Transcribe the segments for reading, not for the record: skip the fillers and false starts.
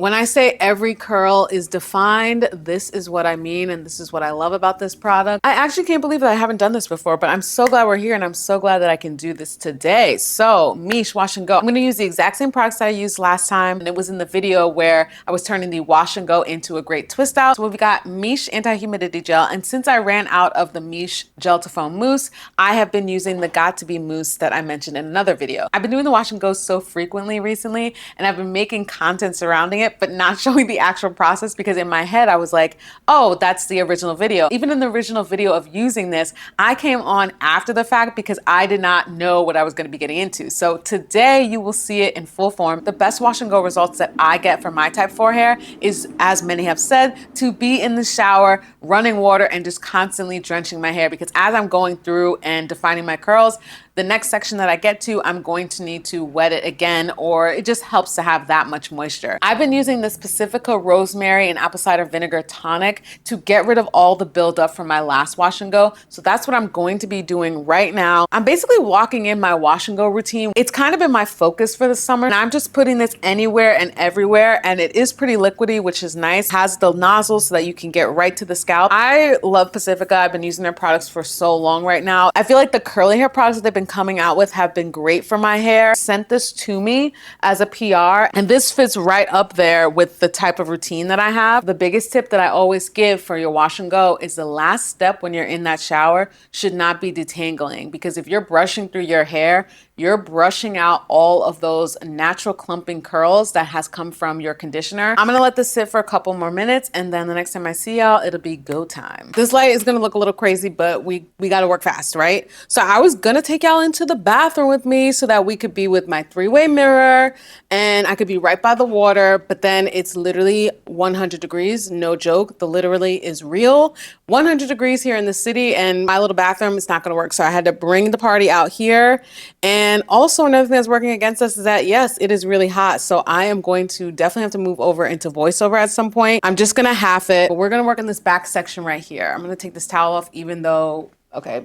When I say every curl is defined, this is what I mean, and this is what I love about this product. I actually can't believe that I haven't done this before, but I'm so glad we're here, and I'm so glad that I can do this today. So, Miche Wash and Go. I'm gonna use the exact same products that I used last time, and it was in the video where I was turning the Wash and Go into a great twist out. So we've got Miche Anti-Humidity Gel, and since I ran out of the Miche Gel to Foam Mousse, I have been using the Got to Be Mousse that I mentioned in another video. I've been doing the Wash and Go so frequently recently, and I've been making content surrounding it, but not showing the actual process because in my head I was like, oh, that's the original video. Even in the original video of using this, I came on after the fact because I did not know what I was going to be getting into. So today you will see it in full form. The best wash and go results that I get for my type 4 hair is, as many have said, to be in the shower, running water, and just constantly drenching my hair, because as I'm going through and defining my curls, the next section that I get to, I'm going to need to wet it again, or it just helps to have that much moisture. I've been using this Pacifica Rosemary and Apple Cider Vinegar Tonic to get rid of all the buildup from my last wash and go. So that's what I'm going to be doing right now. I'm basically walking in my wash and go routine. It's kind of been my focus for the summer, and I'm just putting this anywhere and everywhere, and it is pretty liquidy, which is nice. It has the nozzle so that you can get right to the scalp. I love Pacifica. I've been using their products for so long right now. I feel like the curly hair products that they've been coming out with have been great for my hair. Sent this to me as a PR, and this fits right up there with the type of routine that I have. The biggest tip that I always give for your wash and go is the last step when you're in that shower should not be detangling, because if you're brushing through your hair, you're brushing out all of those natural clumping curls that has come from your conditioner. I'm gonna let this sit for a couple more minutes, and then the next time I see y'all, it'll be go time. This light is gonna look a little crazy, but we gotta work fast, right? So I was gonna take y'all into the bathroom with me so that we could be with my three-way mirror and I could be right by the water, but then it's literally 100 degrees, no joke. The literally is real. 100 degrees here in the city, and my little bathroom is not gonna work. So I had to bring the party out here. And also another thing that's working against us is that, yes, it is really hot. So I am going to definitely have to move over into voiceover at some point. I'm just gonna half it, but we're gonna work in this back section right here. I'm gonna take this towel off, even though, okay,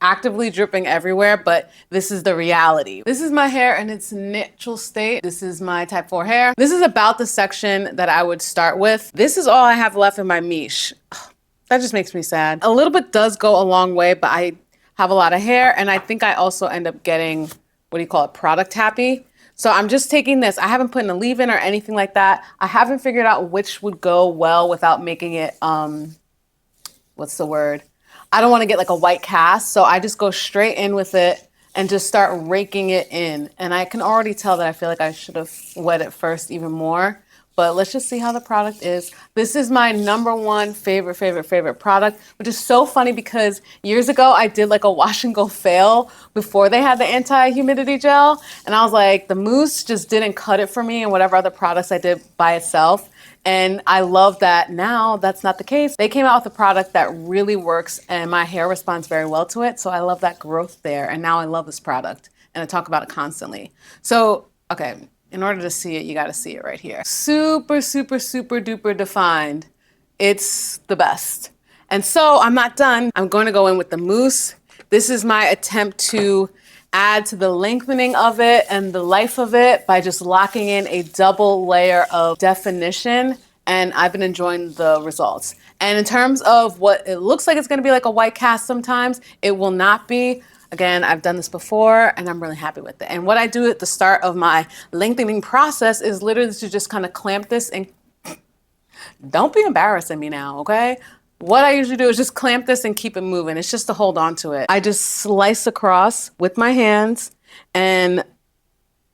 actively dripping everywhere, but this is the reality. This is my hair in its natural state. This is my type 4 hair. This is about the section that I would start with. This is all I have left in my Miche. That just makes me sad. A little bit does go a long way, but I have a lot of hair, and I think I also end up getting, what do you call it, product happy. So I'm just taking this. I haven't put in a leave-in or anything like that. I haven't figured out which would go well without making it, what's the word? I don't want to get like a white cast, so I just go straight in with it and just start raking it in. And I can already tell that I feel like I should have wet it first even more, but let's just see how the product is. This is my #1 favorite product, which is so funny because years ago I did like a wash and go fail before they had the anti-humidity gel. And I was like, the mousse just didn't cut it for me and whatever other products I did by itself. And I love that now that's not the case. They came out with a product that really works and my hair responds very well to it. So I love that growth there. And now I love this product and I talk about it constantly. So, okay, in order to see it, you got to see it right here. Super duper defined. It's the best. And so I'm not done. I'm going to go in with the mousse. This is my attempt to add to the lengthening of it and the life of it by just locking in a double layer of definition, and I've been enjoying the results. And in terms of what it looks like, it's gonna be like a white cast sometimes, it will not be. Again, I've done this before and I'm really happy with it. And what I do at the start of my lengthening process is literally to just kind of clamp this, and don't be embarrassing me now, okay? What I usually do is just clamp this and keep it moving. It's just to hold on to it. I just slice across with my hands and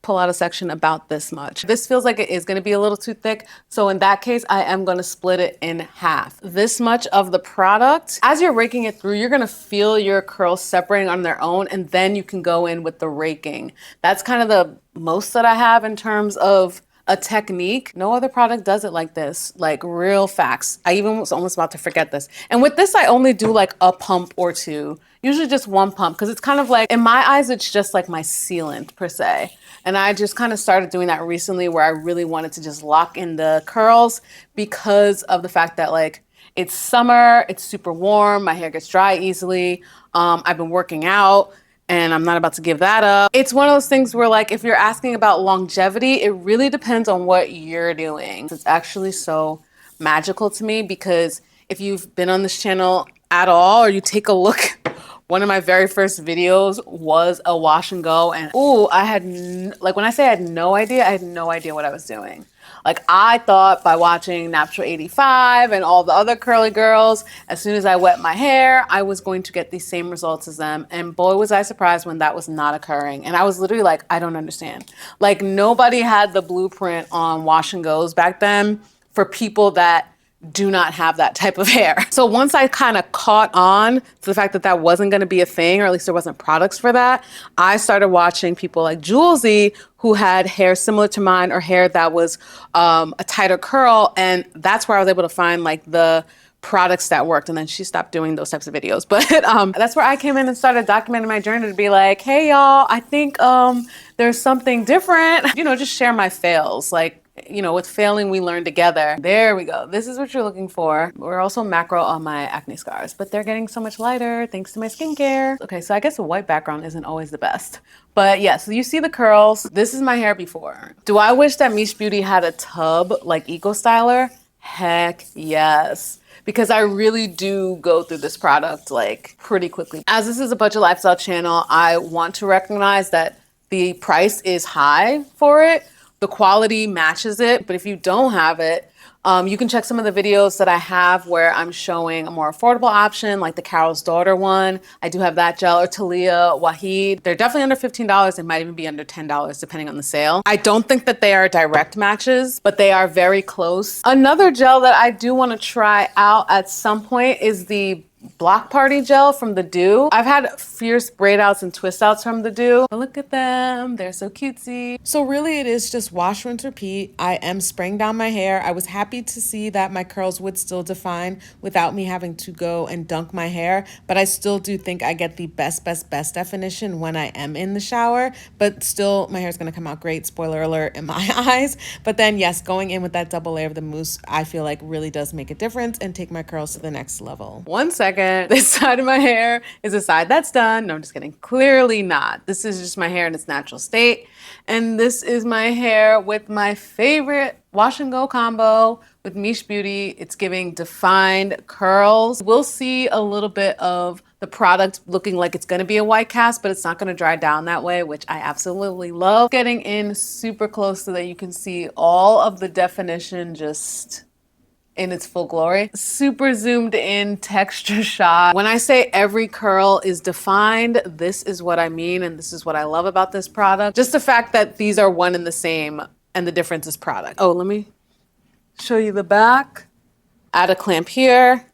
pull out a section about this much. This feels like it is gonna be a little too thick. So in that case, I am gonna split it in half. This much of the product, as you're raking it through, you're gonna feel your curls separating on their own, and then you can go in with the raking. That's kind of the most that I have in terms of a technique. No other product does it like this, like real facts. I even was almost about to forget this. And with this, I only do like a pump or two, usually just one pump, because it's kind of like, in my eyes, it's just like my sealant per se. And I just kind of started doing that recently where I really wanted to just lock in the curls because of the fact that like, it's summer, it's super warm, my hair gets dry easily. I've been working out. and I'm not about to give that up. It's one of those things where, like, if you're asking about longevity, it really depends on what you're doing. It's actually so magical to me because if you've been on this channel at all, or you take a look, one of my very first videos was a wash and go, and ooh, I had like, when I say I had no idea what I was doing. Like, I thought by watching Natural 85 and all the other curly girls, as soon as I wet my hair, I was going to get the same results as them. And boy, was I surprised when that was not occurring. And I was literally like, I don't understand. Like, nobody had the blueprint on wash and goes back then for people that do not have that type of hair. So once I kind of caught on to the fact that that wasn't going to be a thing, or at least there wasn't products for that, I started watching people like Julesy who had hair similar to mine, or hair that was a tighter curl. And that's where I was able to find like the products that worked. And then she stopped doing those types of videos. But that's where I came in and started documenting my journey to be like, hey y'all, I think there's something different. You know, just share my fails. Like, you know, with failing, we learn together. There we go. This is what you're looking for. We're also macro on my acne scars, but they're getting so much lighter thanks to my skincare. Okay, so I guess a white background isn't always the best. But yeah, so you see the curls. This is my hair before. Do I wish that Miche Beauty had a tub like Eco Styler? Heck yes. Because I really do go through this product like pretty quickly. As this is a budget lifestyle channel, I want to recognize that the price is high for it. The quality matches it, but if you don't have it, you can check some of the videos that I have where I'm showing a more affordable option, like the Carol's Daughter one. I do have that gel, or Talia Wahid. They're definitely under $15. They might even be under $10 depending on the sale. I don't think that they are direct matches, but they are very close. Another gel that I do want to try out at some point is the Block Party gel from the Do. I've had fierce braid outs and twist outs from the Do. But look at them, they're so cutesy. So really it is just wash, rinse, repeat. I am spraying down my hair. I was happy to see that my curls would still define without me having to go and dunk my hair, but I still do think I get the best definition when I am in the shower, but still my hair is gonna come out great, spoiler alert, in my eyes. But then yes, going in with that double layer of the mousse, I feel like really does make a difference and take my curls to the next level. 1 second. This side of my hair is a side that's done. No, I'm just kidding. Clearly not. This is just my hair in its natural state. And this is my hair with my favorite wash and go combo with Miche Beauty. It's giving defined curls. We'll see a little bit of the product looking like it's going to be a white cast, but it's not going to dry down that way, which I absolutely love. Getting in super close so that you can see all of the definition just in its full glory. Super zoomed in texture shot. When I say every curl is defined, this is what I mean, and this is what I love about this product. Just the fact that these are one and the same, and the difference is product. Oh, let me show you the back. Add a clamp here,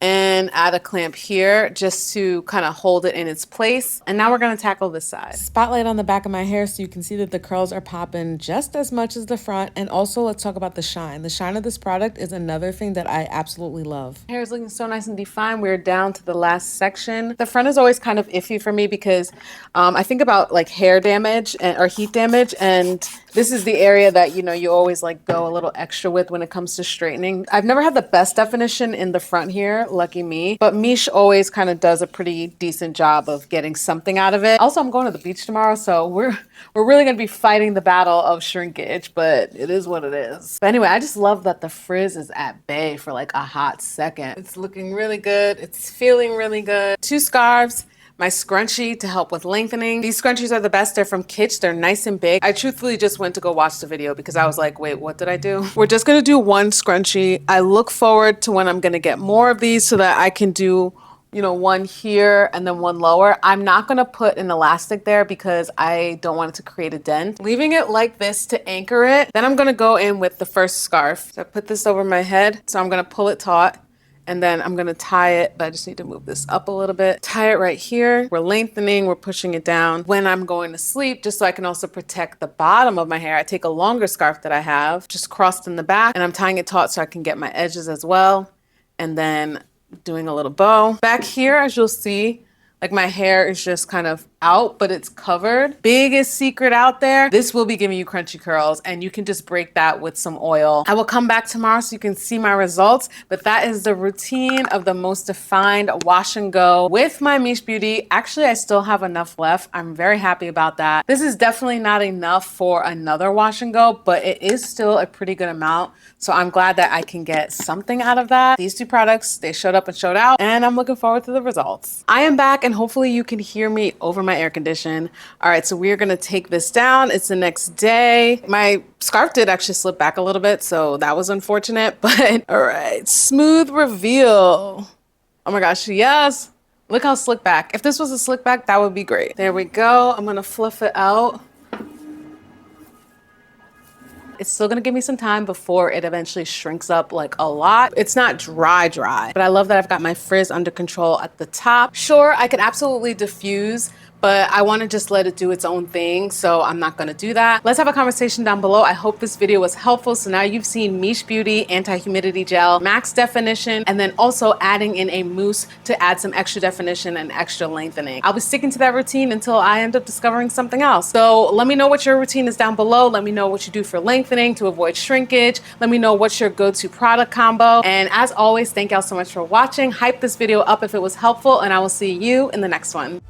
and add a clamp here just to kind of hold it in its place. And now we're gonna tackle this side. Spotlight on the back of my hair so you can see that the curls are popping just as much as the front. And also let's talk about the shine. The shine of this product is another thing that I absolutely love. Hair is looking so nice and defined. We're down to the last section. The front is always kind of iffy for me because I think about like hair damage or heat damage, and this is the area that, you know, you always like go a little extra with when it comes to straightening. I've never had the best definition in the front here, lucky me, but Miche always kind of does a pretty decent job of getting something out of it. Also, I'm going to the beach tomorrow, so we're really gonna be fighting the battle of shrinkage, but it is what it is. But anyway, I just love that the frizz is at bay for like a hot second. It's looking really good. It's feeling really good. 2 scarves. My scrunchie to help with lengthening. These scrunchies are the best. They're from Kitsch. They're nice and big. I truthfully just went to go watch the video because I was like, wait, what did I do? We're just gonna do 1 scrunchie. I look forward to when I'm gonna get more of these so that I can do, you know, 1 here and then 1 lower. I'm not gonna put an elastic there because I don't want it to create a dent. Leaving it like this to anchor it. Then I'm gonna go in with the first scarf. So I put this over my head. So I'm gonna pull it taut. And then I'm gonna tie it, but I just need to move this up a little bit. Tie it right here. We're lengthening, we're pushing it down. When I'm going to sleep, just so I can also protect the bottom of my hair, I take a longer scarf that I have, just crossed in the back, and I'm tying it taut so I can get my edges as well. And then doing a little bow. Back here, as you'll see, like my hair is just kind of out, but it's covered. Biggest secret out there, this will be giving you crunchy curls, and you can just break that with some oil. I will come back tomorrow so you can see my results, but that is the routine of the most defined wash and go with my Miche Beauty. Actually, I still have enough left. I'm very happy about that. This is definitely not enough for another wash and go, but it is still a pretty good amount. So I'm glad that I can get something out of that. These two products, they showed up and showed out, and I'm looking forward to the results. I am back, and hopefully you can hear me over my air condition. All right, so we're gonna take this down. It's the next day. My scarf did actually slip back a little bit, so that was unfortunate, but all right, smooth reveal. Oh my gosh, yes. Look how slick back. If this was a slick back, that would be great. There we go. I'm gonna fluff it out. It's still gonna give me some time before it eventually shrinks up like a lot. It's not dry, but I love that I've got my frizz under control at the top. Sure, I could absolutely diffuse, but I wanna just let it do its own thing, so I'm not gonna do that. Let's have a conversation down below. I hope this video was helpful. So now you've seen Miche Beauty Anti-Humidity Gel, max definition, and then also adding in a mousse to add some extra definition and extra lengthening. I'll be sticking to that routine until I end up discovering something else. So let me know what your routine is down below. Let me know what you do for lengthening to avoid shrinkage. Let me know what's your go-to product combo. And as always, thank y'all so much for watching. Hype this video up if it was helpful, and I will see you in the next one.